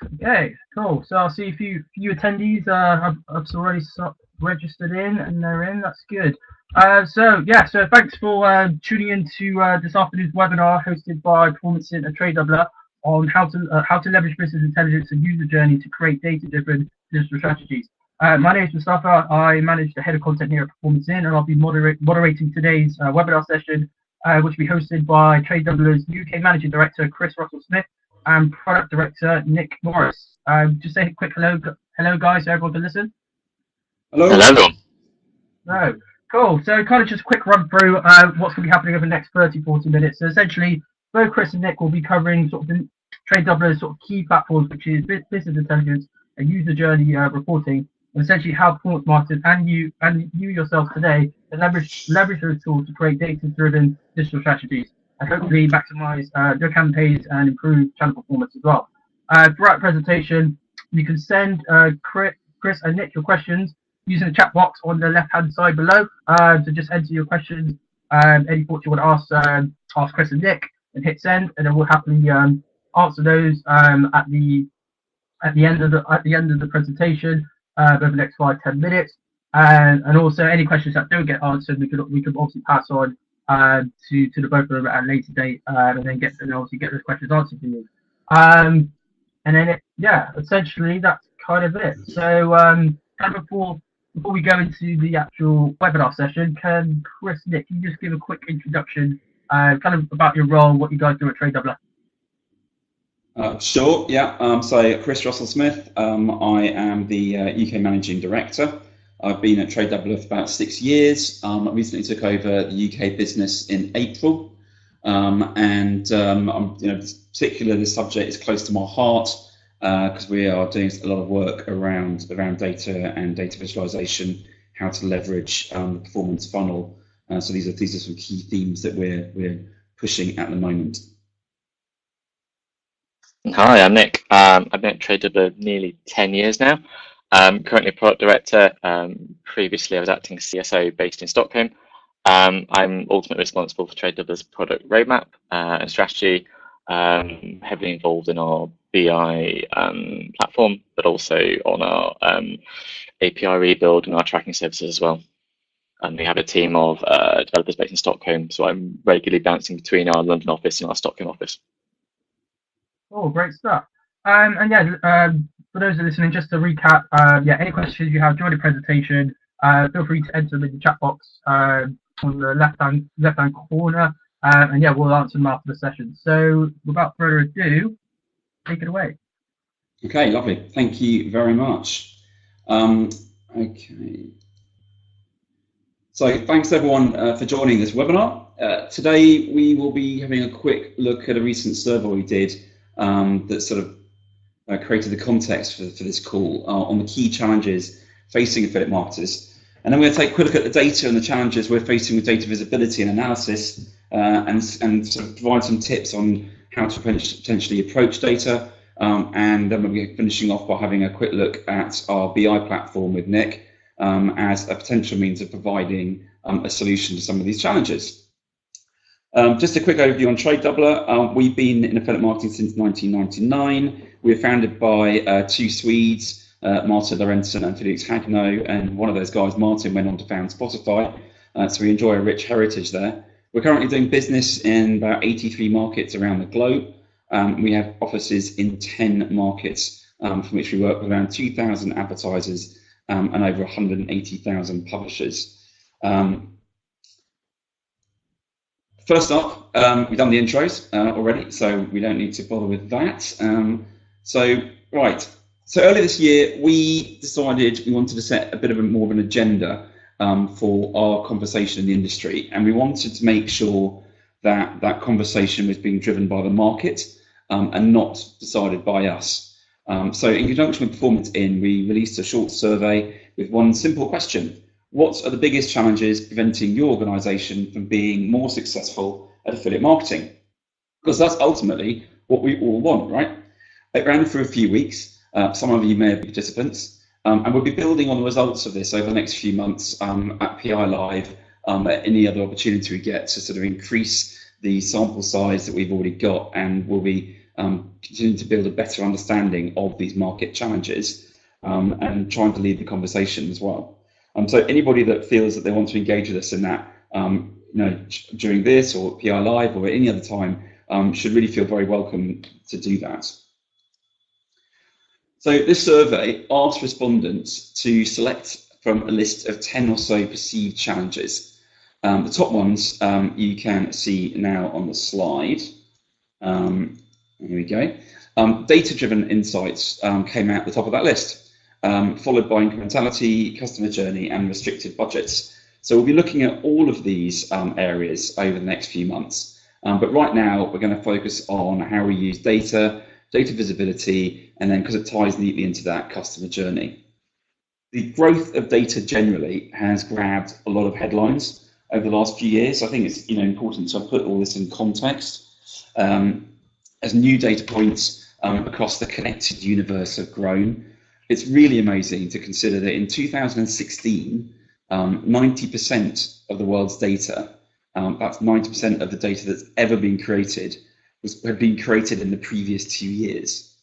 Okay, cool. So I'll see a few attendees have already registered in and they're in. That's good. So thanks for tuning in to this afternoon's webinar hosted by PerformanceIN and Tradedoubler on how to leverage business intelligence and user journey to create data-driven digital strategies. My name is Mustafa. I manage the head of content here at PerformanceIN, and I'll be moderating today's webinar session, which will be hosted by Tradedoubler's UK Managing Director Chris Russell-Smith and Product Director Nick Morris. Just say a quick hello guys, so everyone can listen. Hello. Hello. No. Cool. So kind of just a quick run through what's going to be happening over the next 30-40 minutes. So essentially, both Chris and Nick will be covering sort of the Tradedoubler's sort of key platforms, which is business intelligence and user journey reporting, and essentially how performance marketers and you yourself today can leverage those tools to create data-driven digital strategies and hopefully maximize your campaigns and improve channel performance as well. Throughout the presentation, you can send Chris and Nick your questions using the chat box on the left-hand side below. So just enter your questions, any thoughts you want to ask Chris and Nick, and hit send, and then we'll happily answer those at the end of the presentation over the next 5-10 minutes. And also any questions that don't get answered, we could obviously pass on to the both of them at a later date, and then obviously get those questions answered for you. And then essentially that's kind of it. So kind of before we go into the actual webinar session, can Chris, Nick, can you just give a quick introduction, kind of about your role, what you guys do at Tradedoubler? Sure, yeah. So Chris Russell-Smith, I am the UK Managing Director. I've been at Tradedoubler for about 6 years. I recently took over the UK business in April, and particularly this subject is close to my heart because we are doing a lot of work around data and data visualization, how to leverage the performance funnel. So these are some key themes that we're pushing at the moment. Hi, I'm Nick. I've been at Tradedoubler nearly 10 years now. Currently a product director. Previously, I was acting CSO based in Stockholm. I'm ultimately responsible for Tradedoubler's product roadmap and strategy, heavily involved in our BI platform, but also on our API rebuild and our tracking services as well. And we have a team of developers based in Stockholm, so I'm regularly bouncing between our London office and our Stockholm office. Oh, great stuff. For those listening, just to recap, any questions you have during the presentation, feel free to enter them in the chat box on the left-hand corner, and we'll answer them after the session. So without further ado, take it away. Okay, lovely. Thank you very much. Okay. So thanks everyone for joining this webinar. Today we will be having a quick look at a recent survey we did that sort of created the context for this call on the key challenges facing affiliate marketers. And then we're going to take a quick look at the data and the challenges we're facing with data visibility and analysis, and sort of provide some tips on how to potentially approach data. And then we'll be finishing off by having a quick look at our BI platform with Nick as a potential means of providing a solution to some of these challenges. Just a quick overview on Tradedoubler. We've been in affiliate marketing since 1999. We were founded by two Swedes, Martin Lorentzen and Felix Hagno, and one of those guys, Martin, went on to found Spotify. So we enjoy a rich heritage there. We're currently doing business in about 83 markets around the globe. We have offices in 10 markets from which we work with around 2,000 advertisers and over 180,000 publishers. First up, we've done the intros already, so we don't need to bother with that. So earlier this year, we decided we wanted to set a bit of more of an agenda for our conversation in the industry, and we wanted to make sure that that conversation was being driven by the market and not decided by us. So in conjunction with PerformanceIN, we released a short survey with one simple question: what are the biggest challenges preventing your organization from being more successful at affiliate marketing? Because that's ultimately what we all want, right? It ran for a few weeks. Some of you may have been participants, and we'll be building on the results of this over the next few months at PI Live, at any other opportunity we get to sort of increase the sample size that we've already got, and we'll be continuing to build a better understanding of these market challenges and trying to lead the conversation as well. So anybody that feels that they want to engage with us in that, during this or PI Live or at any other time, should really feel very welcome to do that. So this survey asked respondents to select from a list of 10 or so perceived challenges. The top ones you can see now on the slide. Here we go. Data-driven insights came out at the top of that list, followed by incrementality, customer journey, and restricted budgets. So we'll be looking at all of these areas over the next few months. But right now, we're going to focus on how we use data visibility, and then because it ties neatly into that, customer journey. The growth of data generally has grabbed a lot of headlines over the last few years. I think it's important to put all this in context. As new data points across the connected universe have grown, it's really amazing to consider that in 2016, 90% of the world's data, that's 90% of the data that's ever been created, had been created in the previous 2 years.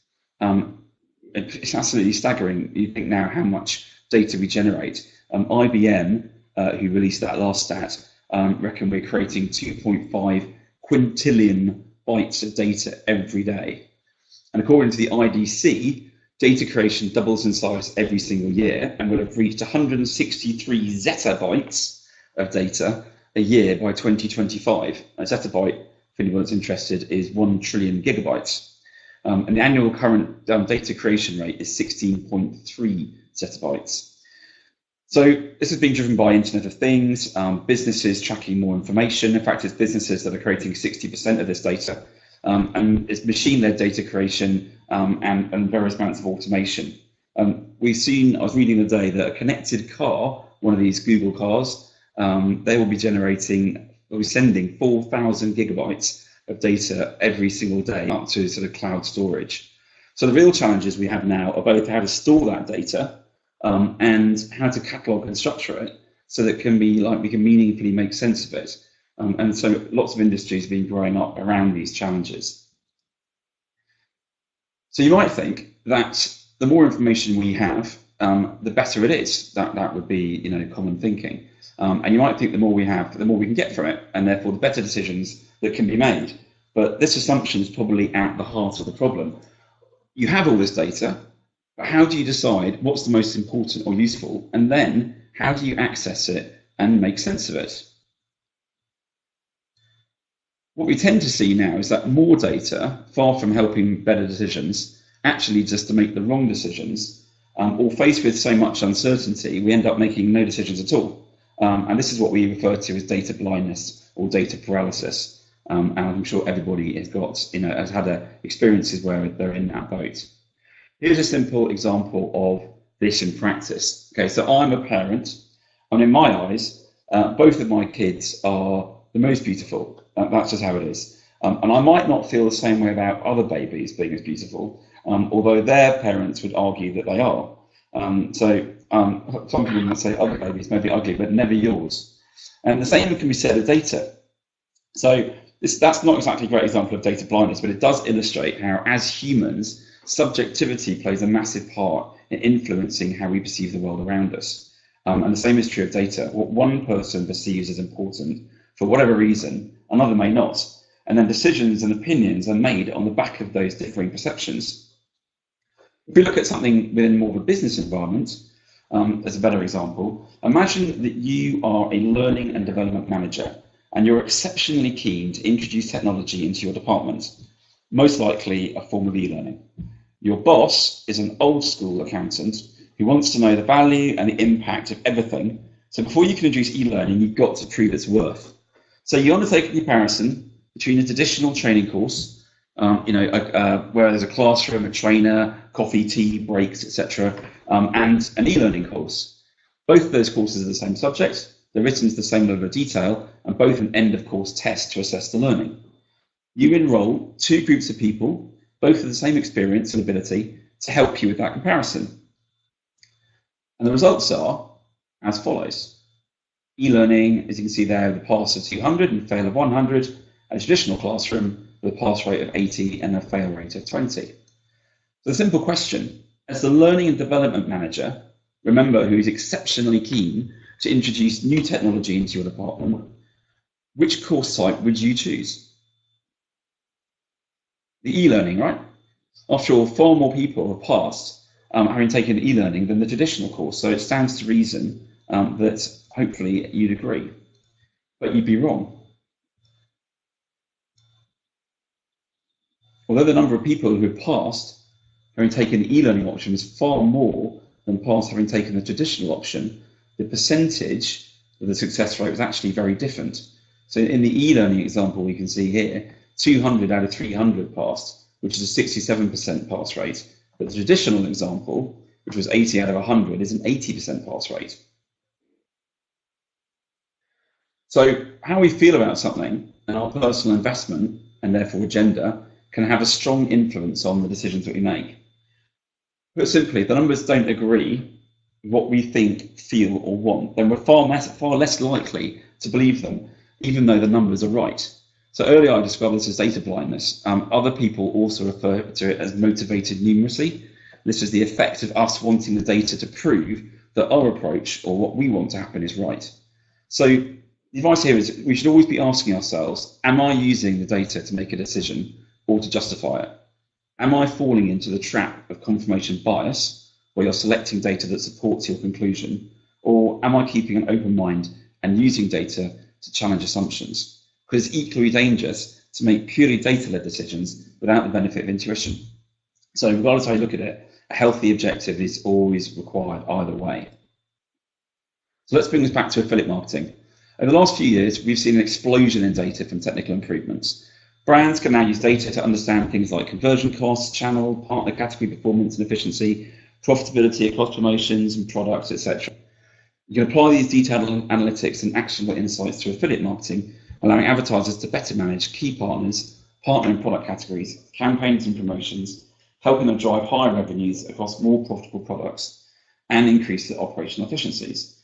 It's absolutely staggering. You think now how much data we generate. IBM, who released that last stat, reckon we're creating 2.5 quintillion bytes of data every day. And according to the IDC, data creation doubles in size every single year and will have reached 163 zettabytes of data a year by 2025. A zettabyte, if anyone's interested, is 1 trillion gigabytes. And the annual current data creation rate is 16.3 zettabytes. So this has been driven by Internet of Things, businesses tracking more information. In fact, it's businesses that are creating 60% of this data. And it's machine-led data creation and various amounts of automation. We've seen, I was reading the day that a connected car, one of these Google cars, they will be sending 4,000 gigabytes of data every single day up to sort of cloud storage. So the real challenges we have now are both how to store that data and how to catalog and structure it so that we can meaningfully make sense of it. And so lots of industries have been growing up around these challenges. So you might think that the more information we have, the better it is. That would be common thinking. And you might think the more we have, the more we can get from it, and therefore the better decisions that can be made. But this assumption is probably at the heart of the problem. You have all this data, but how do you decide what's the most important or useful? And then how do you access it and make sense of it? What we tend to see now is that more data, far from helping better decisions, actually just to make the wrong decisions, or faced with so much uncertainty, we end up making no decisions at all. And this is what we refer to as data blindness or data paralysis. And I'm sure everybody has had experiences where they're in that boat. Here's a simple example of this in practice. Okay, so I'm a parent, and in my eyes, both of my kids are the most beautiful. That's just how it is. And I might not feel the same way about other babies being as beautiful, although their parents would argue that they are. Some people might say other babies may be ugly, but never yours. And the same can be said of data. So that's not exactly a great example of data blindness, but it does illustrate how, as humans, subjectivity plays a massive part in influencing how we perceive the world around us. And the same is true of data. What one person perceives as important, for whatever reason, another may not. And then decisions and opinions are made on the back of those differing perceptions. If we look at something within more of a business environment, as a better example, imagine that you are a learning and development manager and you're exceptionally keen to introduce technology into your department, most likely a form of e-learning. Your boss is an old school accountant who wants to know the value and the impact of everything. So before you can introduce e-learning, you've got to prove its worth. So you undertake a comparison between a traditional training course, where there's a classroom, a trainer, coffee, tea, breaks, etc., and an e-learning course. Both of those courses are the same subject, they're written to the same level of detail, and both an end-of-course test to assess the learning. You enrol two groups of people, both with the same experience and ability, to help you with that comparison. And the results are as follows. E-learning, as you can see there, the pass of 200 and fail of 100. A traditional classroom, with a pass rate of 80 and a fail rate of 20. So the simple question, as the learning and development manager, remember, who is exceptionally keen to introduce new technology into your department, which course type would you choose? The e-learning, right? After all, far more people have passed having taken e-learning than the traditional course, so it stands to reason that hopefully you'd agree, but you'd be wrong. Although the number of people who have passed having taken the e-learning option is far more than passed having taken the traditional option, the percentage of the success rate was actually very different. So in the e-learning example we can see here, 200 out of 300 passed, which is a 67% pass rate. But the traditional example, which was 80 out of 100, is an 80% pass rate. So how we feel about something and our personal investment, and therefore gender, can have a strong influence on the decisions that we make. Put simply, if the numbers don't agree with what we think, feel, or want, then we're far less likely to believe them, even though the numbers are right. So earlier I described this as data blindness. Other people also refer to it as motivated numeracy. This is the effect of us wanting the data to prove that our approach or what we want to happen is right. So the advice here is we should always be asking ourselves, am I using the data to make a decision or to justify it? Am I falling into the trap of confirmation bias, where you're selecting data that supports your conclusion? Or am I keeping an open mind and using data to challenge assumptions? Because it's equally dangerous to make purely data-led decisions without the benefit of intuition. So regardless of how you look at it, a healthy objective is always required either way. So let's bring this back to affiliate marketing. Over the last few years, we've seen an explosion in data from technical improvements. Brands can now use data to understand things like conversion costs, channel, partner category performance and efficiency, profitability across promotions and products, etc. You can apply these detailed analytics and actionable insights to affiliate marketing, allowing advertisers to better manage key partners, partner and product categories, campaigns and promotions, helping them drive higher revenues across more profitable products and increase their operational efficiencies.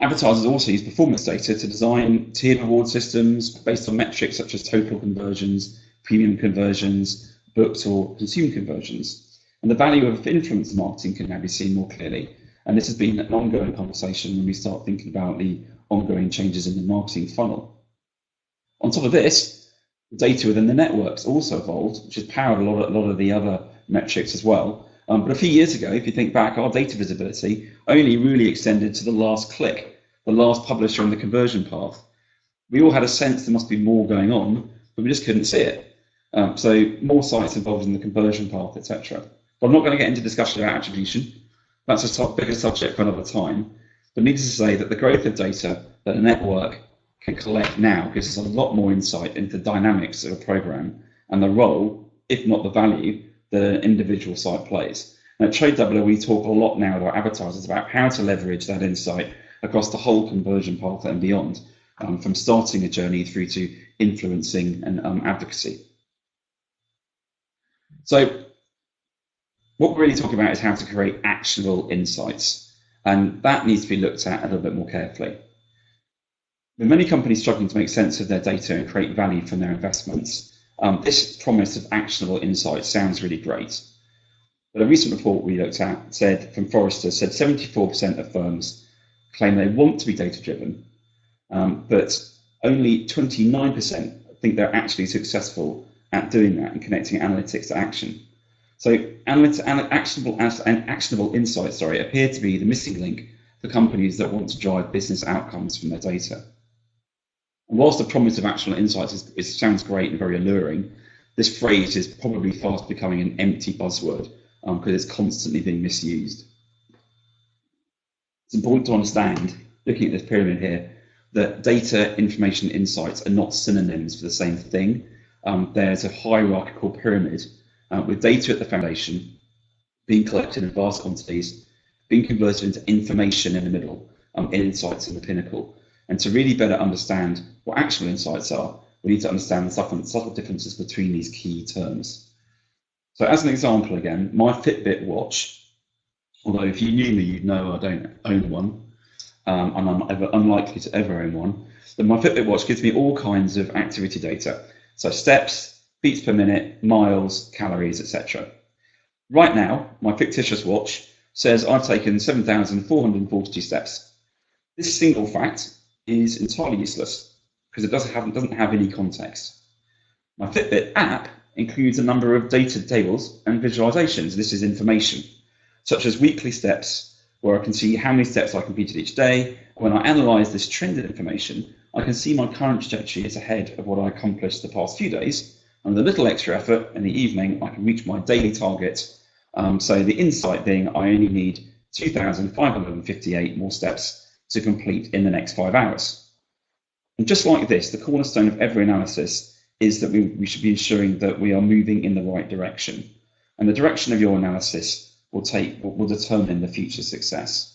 Advertisers also use performance data to design tiered reward systems based on metrics such as total conversions, premium conversions, booked or consumed conversions. And the value of influencer marketing can now be seen more clearly. And this has been an ongoing conversation when we start thinking about the ongoing changes in the marketing funnel. On top of this, the data within the networks also evolved, which has powered a lot of the other metrics as well. But a few years ago, if you think back, our data visibility only really extended to the last click, the last publisher in the conversion path. We all had a sense there must be more going on, but we just couldn't see it. So more sites involved in the conversion path, etc. But I'm not going to get into discussion about attribution. That's a bigger subject for another time. But needless to say that the growth of data that a network can collect now gives us a lot more insight into the dynamics of a program and the role, if not the value, that an individual site plays. And at Tradedoubler, we talk a lot now with our advertisers about how to leverage that insight across the whole conversion path and beyond, from starting a journey through to influencing and advocacy. So what we're really talking about is how to create actionable insights, and that needs to be looked at a little bit more carefully. With many companies struggling to make sense of their data and create value from their investments, this promise of actionable insights sounds really great. But a recent report we looked at from Forrester said 74% of firms claim they want to be data-driven, but only 29% think they're actually successful at doing that and connecting analytics to action. So actionable insights appear to be the missing link for companies that want to drive business outcomes from their data. And whilst the promise of actionable insights sounds great and very alluring, this phrase is probably fast becoming an empty buzzword because it's constantly being misused. It's important to understand, looking at this pyramid here, that data, information, insights are not synonyms for the same thing. There's a hierarchical pyramid with data at the foundation, being collected in vast quantities, being converted into information in the middle, insights in the pinnacle. And to really better understand what actual insights are, we need to understand the subtle differences between these key terms. So as an example again, my Fitbit watch, although if you knew me, you'd know I don't own one, and I'm unlikely to ever own one, then my Fitbit watch gives me all kinds of activity data. So steps, beats per minute, miles, calories, etc. Right now, my fictitious watch says I've taken 7,442 steps. This single fact is entirely useless because it doesn't have any context. My Fitbit app includes a number of data tables and visualizations. This is information, such as weekly steps, where I can see how many steps I completed each day. When I analyze this trended information, I can see my current trajectory is ahead of what I accomplished the past few days. And with a little extra effort in the evening, I can reach my daily target. So the insight being I only need 2,558 more steps to complete in the next 5 hours. And just like this, the cornerstone of every analysis is that we should be ensuring that we are moving in the right direction. And the direction of your analysis will determine the future success.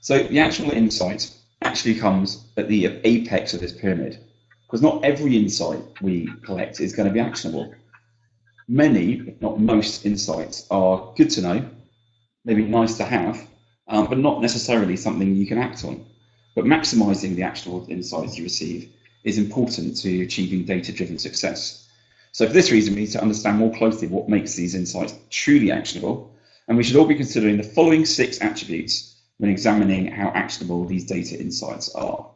So the actual insight actually comes at the apex of this pyramid, because not every insight we collect is going to be actionable. Many, if not most, insights are good to know, maybe nice to have, but not necessarily something you can act on. But maximizing the actual insights you receive is important to achieving data-driven success. So for this reason, we need to understand more closely what makes these insights truly actionable, and we should all be considering the following 6 attributes when examining how actionable these data insights are.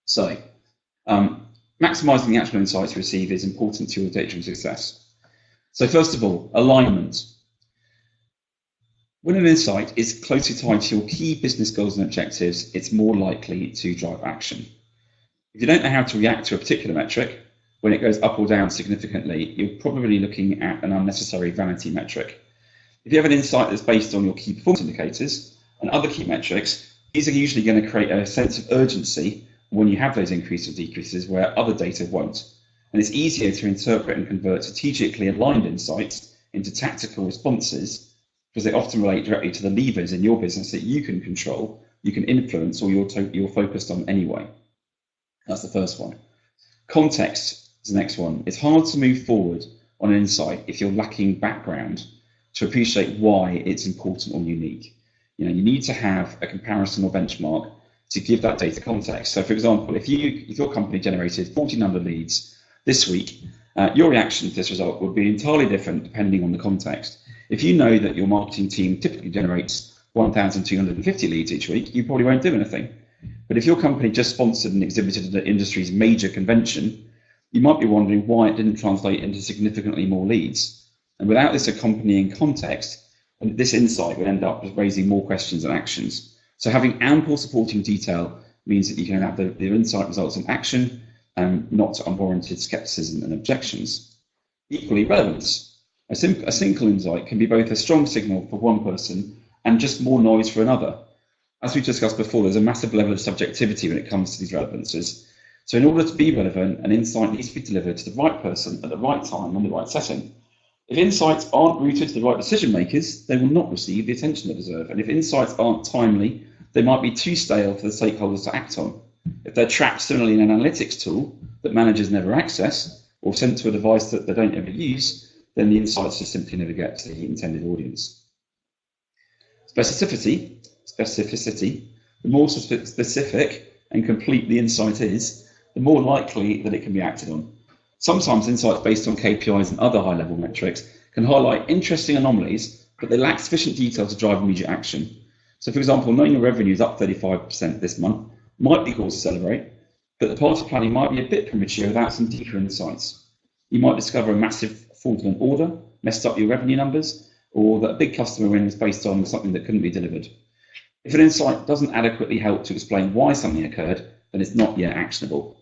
So, maximizing the actual insights you receive is important to your data-driven success. So first of all, alignment. When an insight is closely tied to your key business goals and objectives, it's more likely to drive action. If you don't know how to react to a particular metric, when it goes up or down significantly, you're probably looking at an unnecessary vanity metric. If you have an insight that's based on your key performance indicators and other key metrics, these are usually going to create a sense of urgency when you have those increases or decreases where other data won't. And it's easier to interpret and convert strategically aligned insights into tactical responses, because they often relate directly to the levers in your business that you can control, you can influence, or you're focused on anyway. That's the first one. Context is the next one. It's hard to move forward on an insight if you're lacking background to appreciate why it's important or unique. You need to have a comparison or benchmark to give that data context. So for example, if your company generated 1,400 leads this week, your reaction to this result would be entirely different depending on the context. If you know that your marketing team typically generates 1,250 leads each week, you probably won't do anything. But if your company just sponsored and exhibited at the industry's major convention, you might be wondering why it didn't translate into significantly more leads. And without this accompanying context, this insight would end up raising more questions than actions. So having ample supporting detail means that you can have the insight results in action and not unwarranted skepticism and objections. Equally, relevance. A single insight can be both a strong signal for one person and just more noise for another. As we discussed before, there's a massive level of subjectivity when it comes to these relevances. So in order to be relevant, an insight needs to be delivered to the right person at the right time and the right setting. If insights aren't routed to the right decision makers, they will not receive the attention they deserve. And if insights aren't timely, they might be too stale for the stakeholders to act on. If they're trapped similarly in an analytics tool that managers never access, or sent to a device that they don't ever use, then the insights just simply never get to the intended audience. Specificity. The more specific and complete the insight is, the more likely that it can be acted on. Sometimes insights based on KPIs and other high-level metrics can highlight interesting anomalies, but they lack sufficient detail to drive immediate action. So for example, knowing your revenue is up 35% this month might be cause to celebrate, but the party planning might be a bit premature without some deeper insights. You might discover a massive fraudulent order, messed up your revenue numbers, or that a big customer win was based on something that couldn't be delivered. If an insight doesn't adequately help to explain why something occurred, then it's not yet actionable.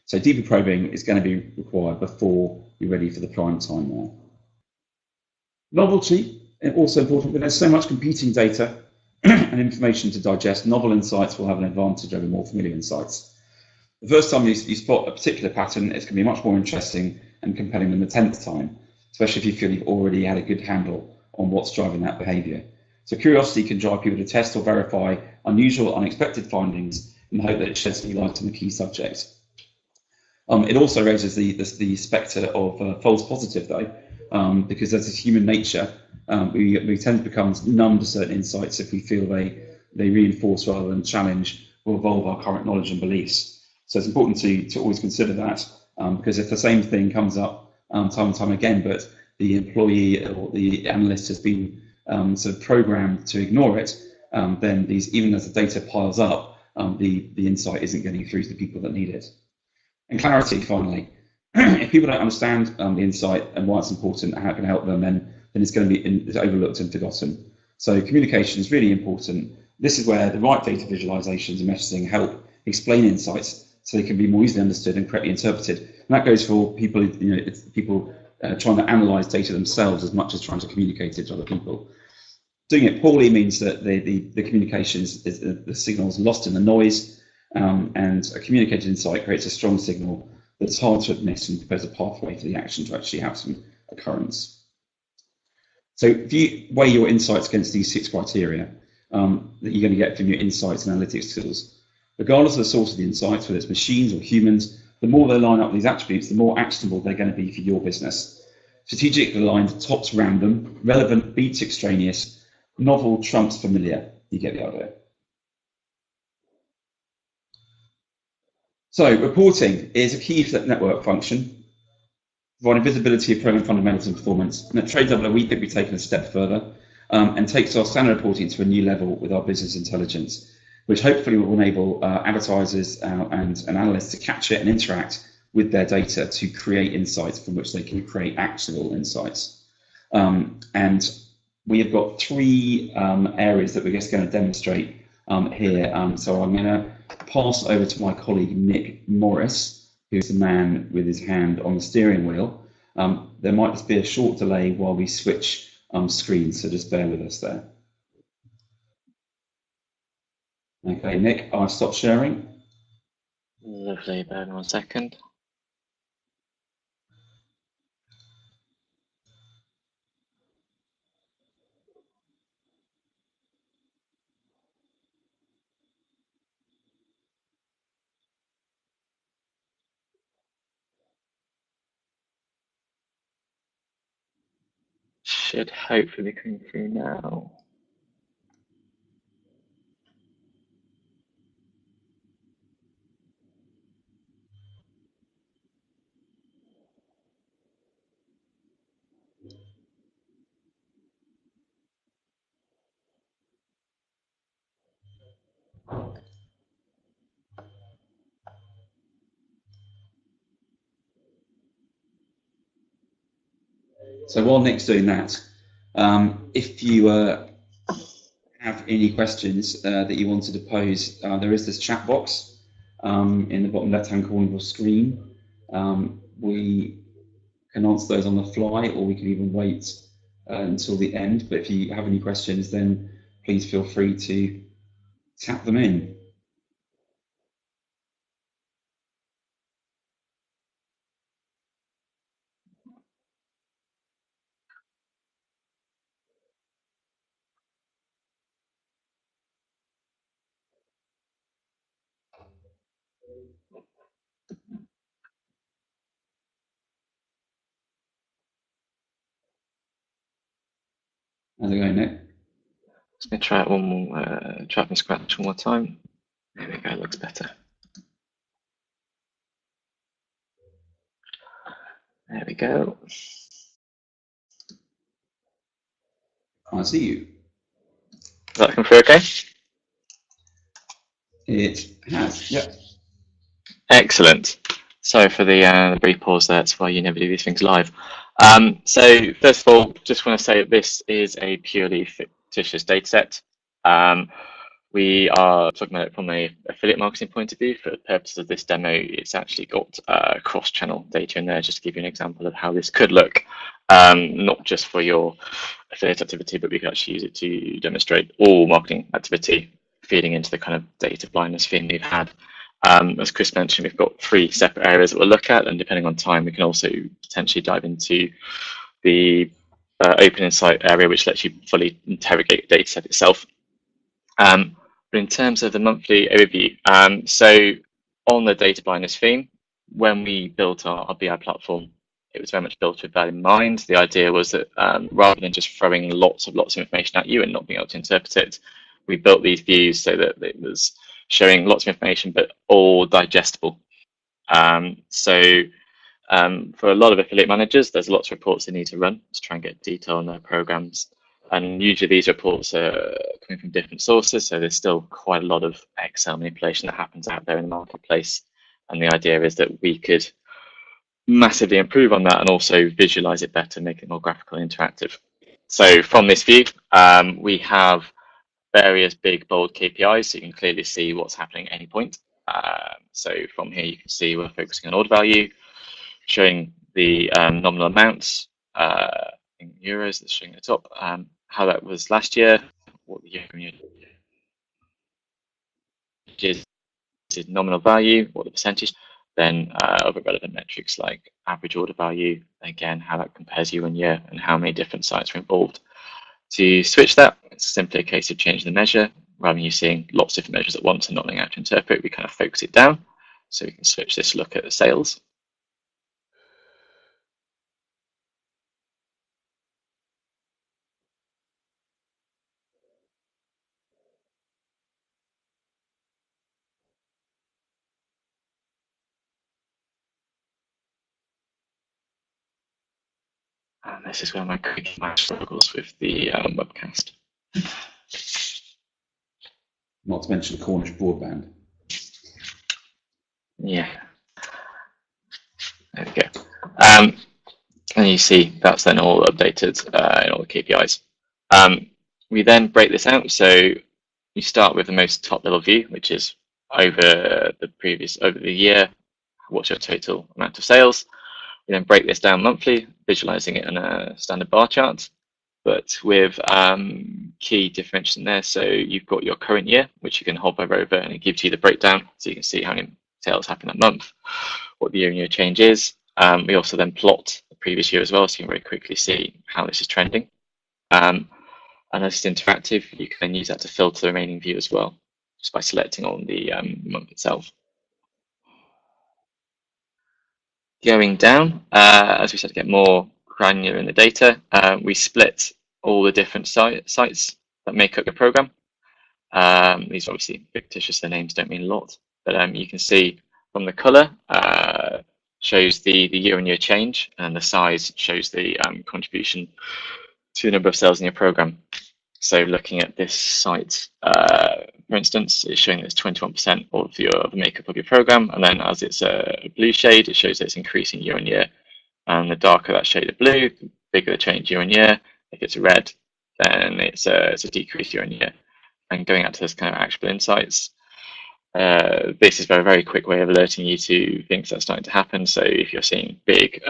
So deeper probing is going to be required before you're ready for the prime time now. Novelty is also important, but there's so much competing data and information to digest. Novel insights will have an advantage over more familiar insights. The first time you spot a particular pattern, it's going to be much more interesting and compelling than the 10th time, especially if you feel you've already had a good handle on what's driving that behaviour. So curiosity can drive people to test or verify unusual, unexpected findings in the hope that it sheds new light on the key subject. It also raises the spectre of false positive, though, because as is human nature, we tend to become numb to certain insights if we feel they they reinforce rather than challenge or evolve our current knowledge and beliefs. So it's important to always consider that, because if the same thing comes up time and time again, but the employee or the analyst has been sort of programmed to ignore it, then even as the data piles up, the insight isn't getting through to the people that need it. And clarity, finally. If people don't understand the insight and why it's important and how it can help them, then it's going to be overlooked and forgotten. So communication is really important. This is where the right data visualizations and messaging help explain insights so they can be more easily understood and correctly interpreted. And that goes for people, trying to analyze data themselves as much as trying to communicate it to other people. Doing it poorly means that the communications, the signal is lost in the noise, and a communicated insight creates a strong signal that's hard to miss and prepares a pathway for the action to actually have some occurrence. So if you weigh your insights against these 6 criteria that you're going to get from your insights and analytics tools, regardless of the source of the insights, whether it's machines or humans, the more they line up with these attributes, the more actionable they're going to be for your business. Strategically aligned tops random, relevant beats extraneous, novel trumps familiar. You get the idea. So reporting is a key network function, providing visibility of program fundamentals and performance. And at Tradedoubler, we think we've taken a step further and takes our standard reporting to a new level with our business intelligence, which hopefully will enable advertisers and analysts to capture and interact with their data to create insights from which they can create actionable insights. And we have got 3 areas that we're just going to demonstrate here. So I'm going to pass over to my colleague Nick Morris, who's the man with his hand on the steering wheel. There might just be a short delay while we switch screens, so just bear with us there. Okay, Nick, I'll stop sharing. Lovely, bear with me 1 second. Should hopefully be coming through now. So while Nick's doing that, if you have any questions that you wanted to pose, there is this chat box in the bottom left-hand corner of your screen. We can answer those on the fly, or we can even wait until the end. But if you have any questions, then please feel free to tap them in. How's it going, Nick? Just going to try it one more, try from scratch one more time. There we go, looks better. There we go. I see you. Does that come through okay? It has, yep. Excellent. Sorry for the brief pause there. That's why you never do these things live. So first of all, just want to say that this is a purely fictitious data set. We are talking about it from an affiliate marketing point of view. For the purposes of this demo, it's actually got cross-channel data in there, just to give you an example of how this could look, not just for your affiliate activity, but we could actually use it to demonstrate all marketing activity feeding into the kind of data blindness theme we've had. As Chris mentioned, we've got 3 separate areas that we'll look at, and depending on time, we can also potentially dive into the open insight area, which lets you fully interrogate the data set itself. But in terms of the monthly overview, so on the data blindness theme, when we built our BI platform, it was very much built with that in mind. The idea was that rather than just throwing lots of information at you and not being able to interpret it, we built these views so that it was showing lots of information, but all digestible. For a lot of affiliate managers, there's lots of reports they need to run to try and get detail on their programs. And usually these reports are coming from different sources, so there's still quite a lot of Excel manipulation that happens out there in the marketplace. And the idea is that we could massively improve on that and also visualize it better, make it more graphical and interactive. So from this view, we have various big, bold KPIs, so you can clearly see what's happening at any point. So from here, you can see we're focusing on order value, showing the nominal amounts in euros, that's showing at the top, how that was last year, what the year-on-year is nominal value, what the percentage, then other relevant metrics like average order value, again, how that compares year on year and how many different sites are involved. To switch that, it's simply a case of changing the measure. Rather than you seeing lots of different measures at once and not knowing how to interpret, we kind of focus it down. So we can switch this look at the sales. And this is where my quick match struggles with the webcast. Not to mention Cornish broadband. Yeah. There we go. And you see that's then all updated in all the KPIs. We then break this out. So you start with the most top level view, which is over the year, what's your total amount of sales. We then break this down monthly, visualizing it in a standard bar chart, but with key differentials in there. So you've got your current year, which you can hover over and it gives you the breakdown. So you can see how many sales happen that month, what the year-on-year change is. We also then plot the previous year as well, so you can very quickly see how this is trending. And as it's interactive, you can then use that to filter the remaining view as well, just by selecting on the month itself. Going down, as we said, to get more granular in the data, we split all the different sites that make up your program. These are obviously fictitious, their names don't mean a lot, but you can see from the color, shows the year-on-year change, and the size shows the contribution to the number of sales in your program. So looking at this site, for instance, it's showing that it's 21% of the makeup of your program, and then as it's a blue shade, it shows that it's increasing year on year. And the darker that shade of blue, the bigger the change year on year. If it's red, then it's a decrease year on year. And going out to this kind of actionable insights, this is a very quick way of alerting you to things that are starting to happen. So if you're seeing big,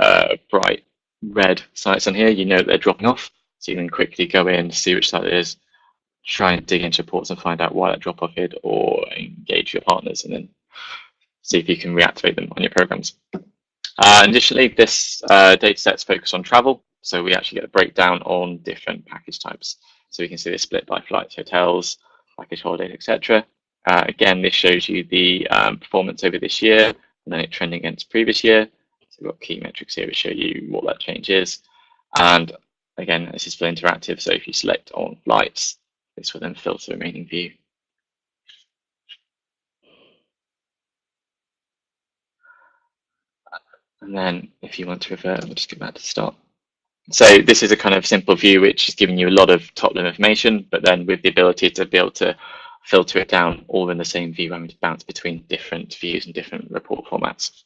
bright red sites on here, you know that they're dropping off. So you can quickly go in, see which site it is, try and dig into reports and find out why that drop off did, or engage your partners and then see if you can reactivate them on your programs. Additionally, this data set's focused on travel. So we actually get a breakdown on different package types. So we can see this split by flights, hotels, package holidays, etc. Again, this shows you the performance over this year and then it trending against previous year. So we've got key metrics here to show you what that change is. And again, this is still interactive. So if you select on flights, this will then filter the remaining view. And then if you want to revert, we'll just go back to the start. So this is a kind of simple view, which is giving you a lot of top level information, but then with the ability to be able to filter it down all in the same view and to bounce between different views and different report formats.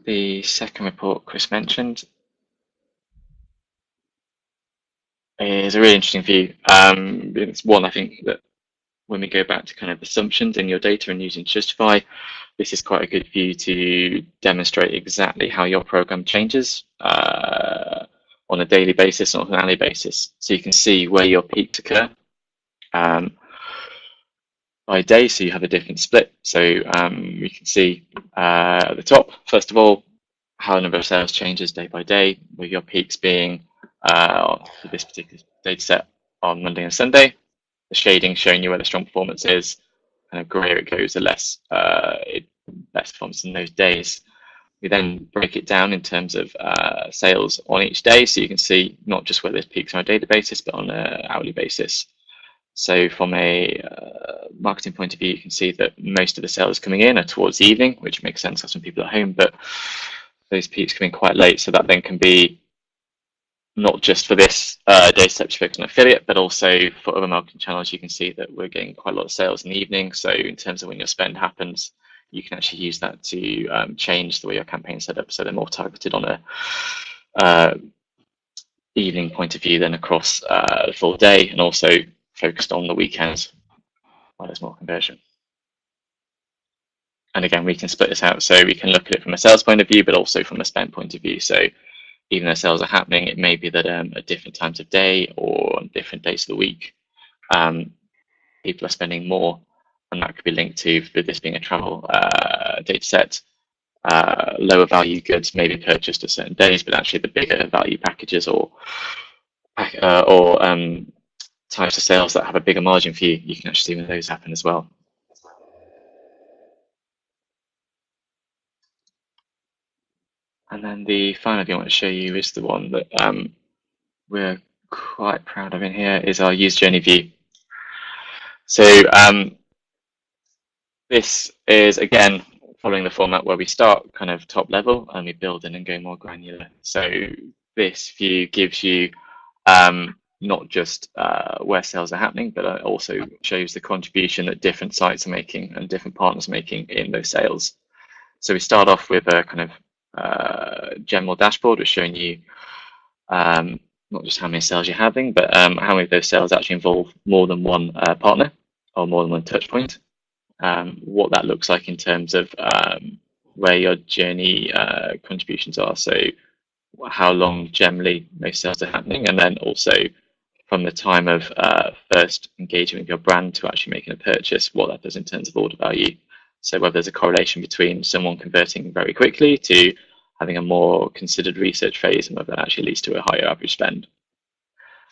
The second report Chris mentioned is a really interesting view. It's one I think that when we go back to kind of assumptions in your data and using Justify, this is quite a good view to demonstrate exactly how your program changes on a daily basis and on an hourly basis. So you can see where your peaks occur by day, so you have a different split. So you can see at the top, first of all, how the number of sales changes day by day, with your peaks being for this particular data set on Monday and Sunday. The shading showing you where the strong performance is, and the grayer it goes, the less performance in those days. We then break it down in terms of sales on each day, so you can see not just where there's peaks on a daily basis, but on an hourly basis. So from a marketing point of view, you can see that most of the sales coming in are towards the evening, which makes sense because some people are at home, but those peaks come in quite late. So that then can be not just for this data set focused on affiliate, but also for other marketing channels. You can see that we're getting quite a lot of sales in the evening. So in terms of when your spend happens, you can actually use that to change the way your campaign is set up, so they're more targeted on a evening point of view than across the full day, and also focused on the weekends where there's more conversion. And again, we can split this out, so we can look at it from a sales point of view, but also from a spend point of view. So even though sales are happening, it may be that at different times of day or on different days of the week, people are spending more, and that could be linked to, for this being a travel data set, lower value goods may be purchased at certain days, but actually the bigger value packages or types of sales that have a bigger margin for you, you can actually see when those happen as well. And then the final thing I want to show you is the one that we're quite proud of in here, is our user journey view. So this is, again, following the format where we start kind of top level and we build in and go more granular. So this view gives you not just where sales are happening, but it also shows the contribution that different sites are making and different partners are making in those sales. So we start off with a kind of general dashboard, which is showing you not just how many sales you're having, but how many of those sales actually involve more than one partner or more than one touch point. What that looks like in terms of where your journey contributions are. So how long generally most sales are happening, and then also from the time of first engagement with your brand to actually making a purchase, what that does in terms of order value. So whether there's a correlation between someone converting very quickly to having a more considered research phase, and whether that actually leads to a higher average spend.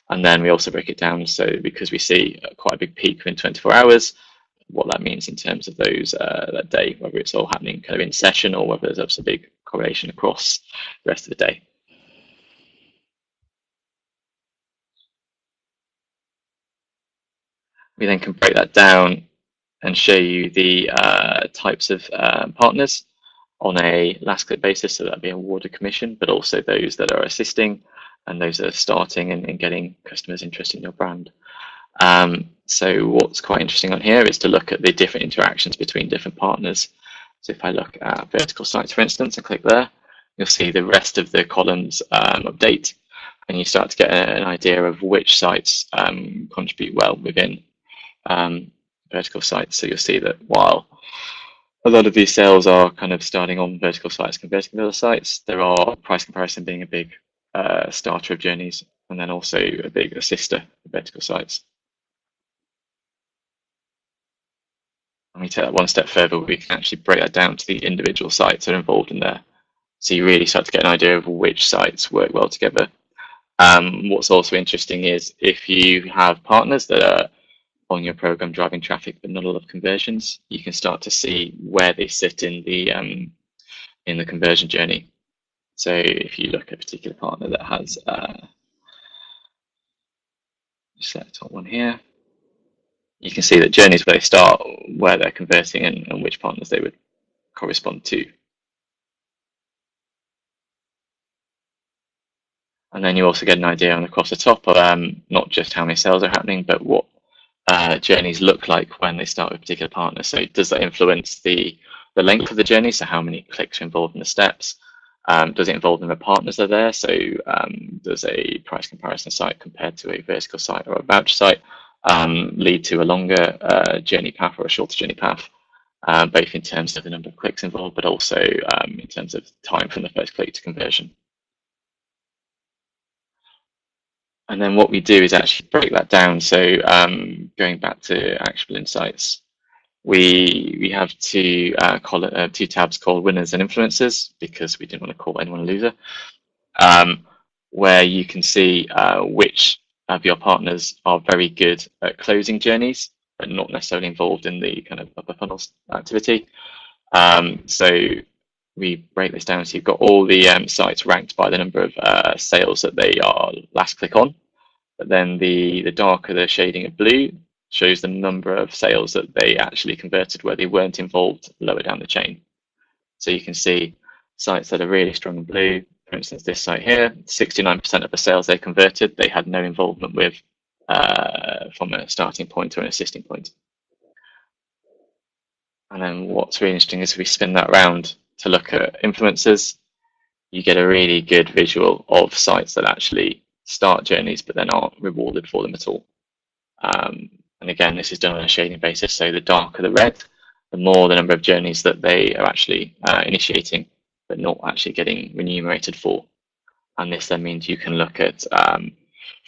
And then we also break it down, so because we see quite a big peak within 24 hours, what that means in terms of those that day, whether it's all happening kind of in session or whether there's a big correlation across the rest of the day. We then can break that down and show you the types of partners on a last click basis, so that'd be awarded commission, but also those that are assisting and those that are starting and getting customers interested in your brand. So what's quite interesting on here is to look at the different interactions between different partners. So if I look at vertical sites, for instance, and click there, you'll see the rest of the columns update, and you start to get an idea of which sites contribute well within vertical sites. So you'll see that while a lot of these sales are kind of starting on vertical sites, converting to other sites, there are price comparison being a big starter of journeys, and then also a big assister of vertical sites. And we take that one step further, we can actually break that down to the individual sites that are involved in there. So you really start to get an idea of which sites work well together. What's also interesting is if you have partners that are on your program driving traffic but not a lot of conversions, you can start to see where they sit in the conversion journey. So if you look at a particular partner that has select top one here, you can see that journeys where they start, where they're converting, and which partners they would correspond to. And then you also get an idea on across the top of not just how many sales are happening, but what journeys look like when they start with a particular partner. So does that influence the length of the journey? So how many clicks are involved in the steps? Does it involve the partners that are there? So does a price comparison site compared to a vertical site or a voucher site lead to a longer journey path or a shorter journey path, both in terms of the number of clicks involved, but also in terms of time from the first click to conversion. And then what we do is actually break that down. So going back to actionable insights, we have two tabs called winners and influencers, because we didn't want to call anyone a loser, where you can see which of your partners are very good at closing journeys, but not necessarily involved in the kind of upper funnel activity. So we break this down. So you've got all the sites ranked by the number of sales that they are last click on. But then the darker the shading of blue shows the number of sales that they actually converted where they weren't involved lower down the chain. So you can see sites that are really strong in blue. For instance, this site here, 69% of the sales they converted, they had no involvement with from a starting point or an assisting point. And then what's really interesting is if we spin that around to look at influencers, you get a really good visual of sites that actually start journeys but then aren't rewarded for them at all. And again, this is done on a shading basis, so the darker the red, the more the number of journeys that they are actually initiating but not actually getting remunerated for. And this then means you can look at, from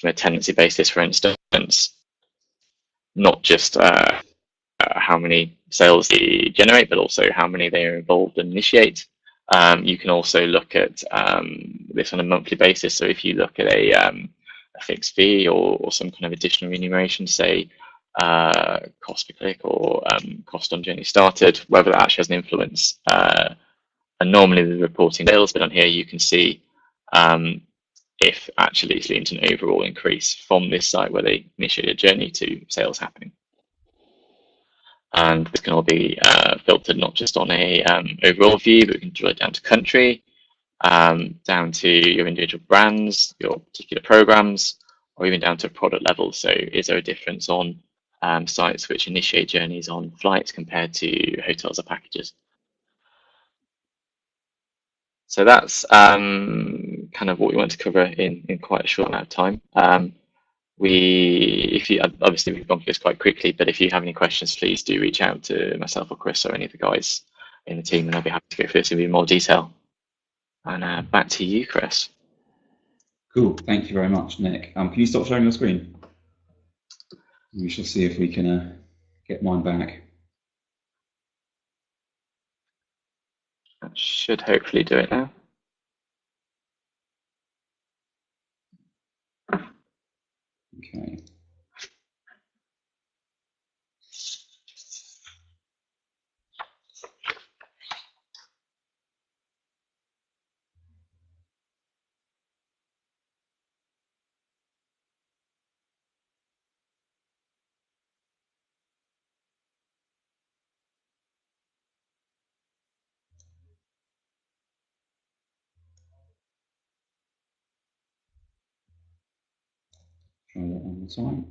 a tendency basis, for instance, not just how many sales they generate, but also how many they are involved and initiate. You can also look at this on a monthly basis. So if you look at a fixed fee or some kind of additional remuneration, say cost per click or cost on journey started, whether that actually has an influence. And normally the reporting sales, but on here you can see if actually it's leading to an overall increase from this site where they initiate a journey to sales happening. And this can all be filtered not just on a overall view, but we can drill it down to country, down to your individual brands, your particular programs, or even down to a product level. So is there a difference on sites which initiate journeys on flights compared to hotels or packages? So that's kind of what we want to cover in quite a short amount of time. Obviously we've gone through this quite quickly, but if you have any questions, please do reach out to myself or Chris or any of the guys in the team, and I'll be happy to go through this in more detail. And back to you, Chris. Cool, thank you very much, Nick. Can you stop sharing your screen? We shall see if we can get mine back. That should hopefully do it now. Okay. Try that one more time.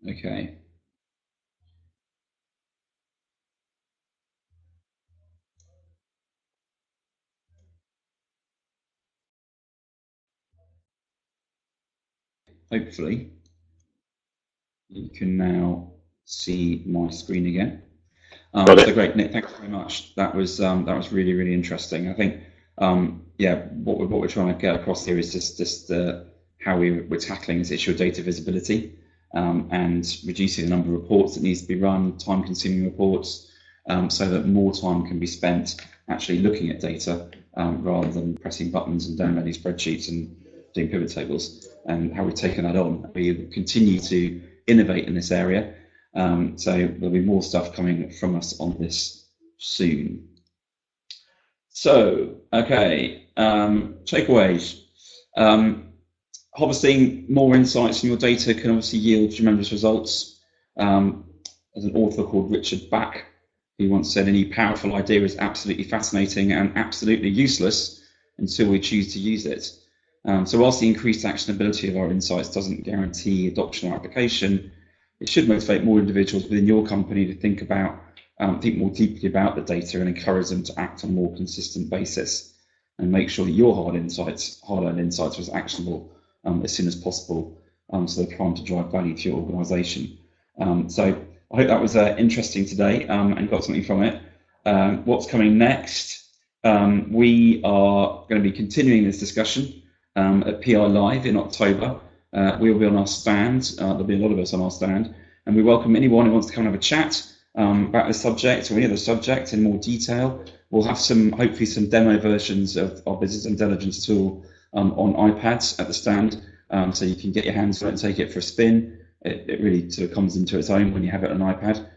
Okay. Hopefully, you can now see my screen again. So great, Nick. Thanks very much. That was really, really interesting. I think, yeah, what we're trying to get across here is just how we're tackling this issue of data visibility and reducing the number of reports that needs to be run, time-consuming reports, so that more time can be spent actually looking at data rather than pressing buttons and downloading spreadsheets and doing pivot tables. And how we've taken that on. We continue to innovate in this area. So there'll be more stuff coming from us on this soon. So, okay, takeaways. Harvesting more insights from your data can obviously yield tremendous results. There's an author called Richard Bach who once said, any powerful idea is absolutely fascinating and absolutely useless until we choose to use it. So whilst the increased actionability of our insights doesn't guarantee adoption or application, it should motivate more individuals within your company to think more deeply about the data and encourage them to act on a more consistent basis, and make sure that your hard-earned insights was actionable as soon as possible, so they're primed to drive value to your organisation. So I hope that was interesting today and got something from it. What's coming next? We are going to be continuing this discussion at PI Live in October. We'll be on our stand. There'll be a lot of us on our stand, and we welcome anyone who wants to come and have a chat about this subject or any other subject in more detail. We'll have hopefully some demo versions of our business intelligence tool on iPads at the stand, so you can get your hands on it and take it for a spin. It really sort of comes into its own when you have it on an iPad.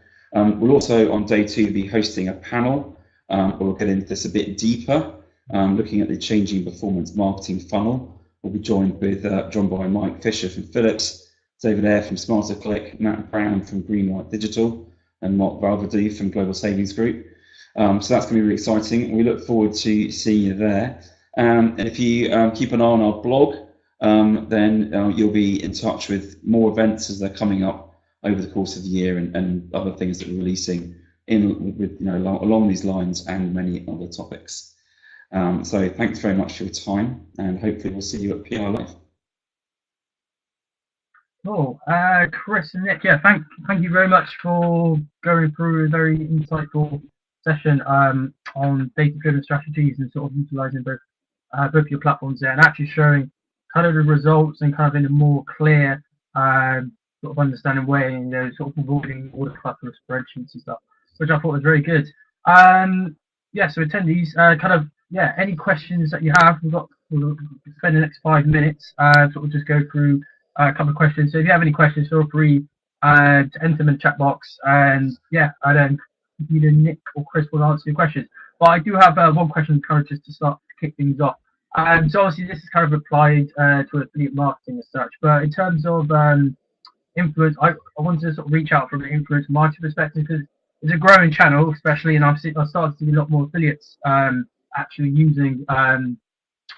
We'll also, on day 2, be hosting a panel where we'll get into this a bit deeper, looking at the changing performance marketing funnel. We'll be joined by Mike Fisher from Philips, David Eyre from SmarterClick, Matt Brown from Greenlight Digital, and Mark Valverde from Global Savings Group. So that's going to be really exciting. We look forward to seeing you there. And if you keep an eye on our blog, then you'll be in touch with more events as they're coming up over the course of the year, and other things that we're releasing along these lines, and many other topics. So thanks very much for your time, and hopefully we'll see you at PR Live. Cool. Chris and Nick, yeah, thank you very much for going through a very insightful session on data-driven strategies and sort of utilizing both your platforms there, and actually showing kind of the results and kind of in a more clear sort of understanding way, and sort of avoiding all the clutter of spreadsheets and stuff, which I thought was very good. Yeah, so attendees, any questions that you have, we'll spend the next 5 minutes sort of just go through a couple of questions. So if you have any questions, feel free to enter them in the chat box, and yeah, I don't either Nick or Chris will answer your questions. But I do have one question kind of just to start to kick things off. So obviously this is kind of applied to affiliate marketing as such, but in terms of influence, I wanted to sort of reach out from an influence marketing perspective, because it's a growing channel, especially, and I've started to see a lot more affiliates actually using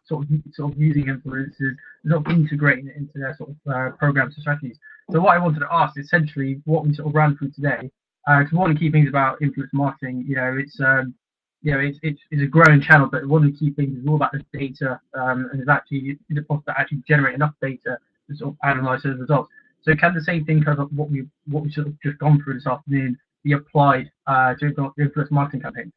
sort of using influencers, sort of integrating it into their sort of programs and strategies. So what I wanted to ask is essentially what we sort of ran through today. Because one of the key things about influence marketing, it's a growing channel, but one of the key things is all about the data, and is it possible to actually generate enough data to sort of analyze those results. So can the same thing kind of what we sort of just gone through this afternoon be applied to influence marketing campaigns?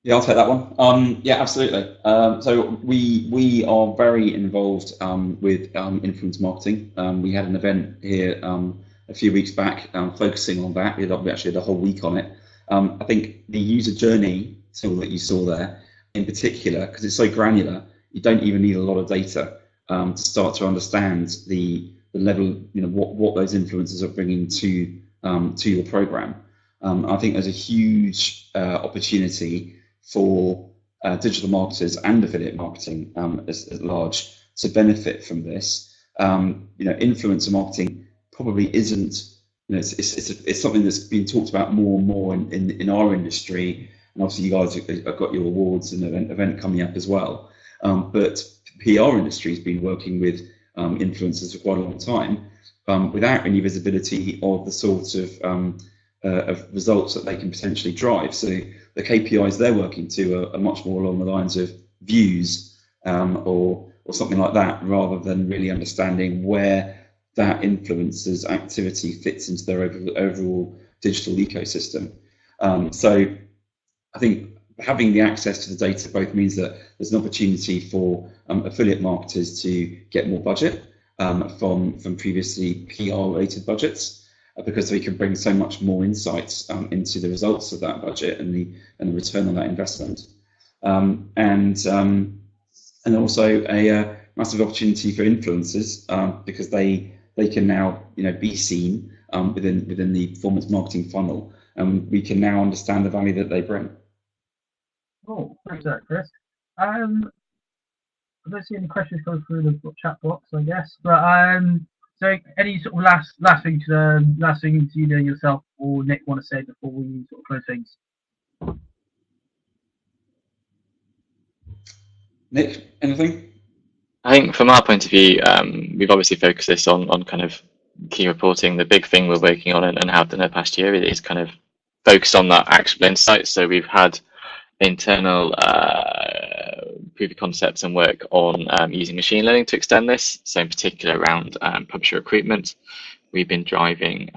Yeah, I'll take that one. Yeah, absolutely. So we are very involved with influence marketing. We had an event here a few weeks back focusing on that. We actually had a whole week on it. I think the user journey tool that you saw there in particular, because it's so granular, you don't even need a lot of data to start to understand the level, what those influencers are bringing to your program. I think there's a huge opportunity for digital marketers and affiliate marketing at large to benefit from this. Influencer marketing probably isn't, it's something that's been talked about more and more in our industry, and obviously you guys have got your awards and event coming up as well. But the PR industry has been working with influencers for quite a long time without any visibility of the sort of results that they can potentially drive. So the KPIs they're working to are much more along the lines of views or something like that, rather than really understanding where that influencer's activity fits into their overall digital ecosystem. So I think having the access to the data both means that there's an opportunity for affiliate marketers to get more budget from previously PR-related budgets, because we can bring so much more insights into the results of that budget and the return on that investment, and also a massive opportunity for influencers because they can now be seen within the performance marketing funnel, and we can now understand the value that they bring. Oh, thanks for that, Chris. I don't see any questions coming through the chat box, I guess, but so any sort of last things either yourself or Nick want to say before we sort of close things? Nick, anything? I think from our point of view, we've obviously focused this on kind of key reporting. The big thing we're working on and have done the past year is kind of focused on that actionable insights. So we've had internal proof of concepts and work on using machine learning to extend this. So in particular around publisher recruitment, we've been driving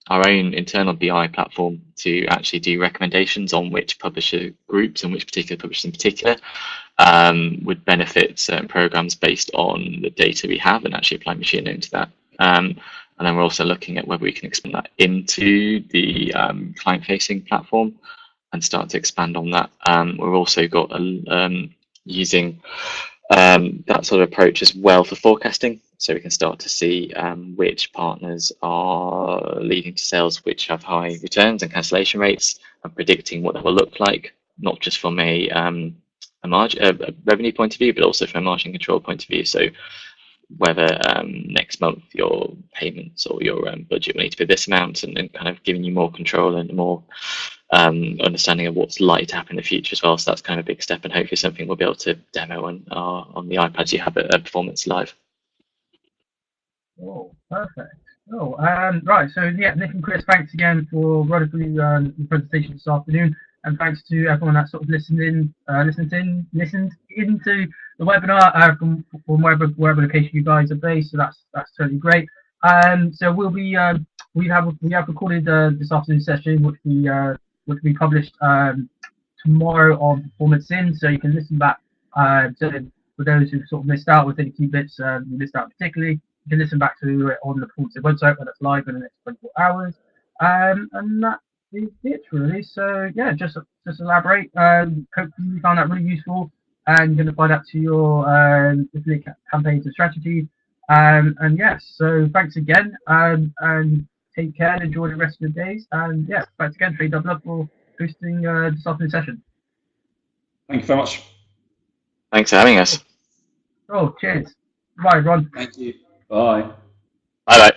our own internal BI platform to actually do recommendations on which publisher groups and which particular publishers in particular would benefit certain programs based on the data we have, and actually apply machine learning to that. And then we're also looking at whether we can expand that into the client-facing platform and start to expand on that. We've also got using that sort of approach as well for forecasting, so we can start to see which partners are leading to sales which have high returns and cancellation rates, and predicting what that will look like, not just from a revenue point of view, but also from a margin control point of view. So whether next month your payments or your budget will need to be this amount, and kind of giving you more control and more understanding of what's likely to happen in the future as well. So that's kind of a big step, and hopefully something we'll be able to demo on the iPads you have at Performance Live. Oh, perfect. Oh, right. So yeah, Nick and Chris, thanks again for running through the presentation this afternoon, and thanks to everyone that sort of listened into the webinar from wherever location you guys are based. So that's totally great. So we have recorded this afternoon's session, which will be published tomorrow on PerformanceIN. So you can listen back. So for those who sort of missed out with any key bits you missed out particularly, you can listen back to it on the PerformanceIN website when it's live in the next 24 hours. And that is it really. So yeah, just elaborate. Hopefully you found that really useful, and you're going to apply that to your affiliate campaigns and strategy. And yes, so thanks again, and take care and enjoy the rest of your days. And yeah, thanks again, Tradedoubler, for hosting this afternoon session. Thank you very much. Thanks for having us. Oh, cheers. Bye, everyone. Thank you. Bye. Bye bye.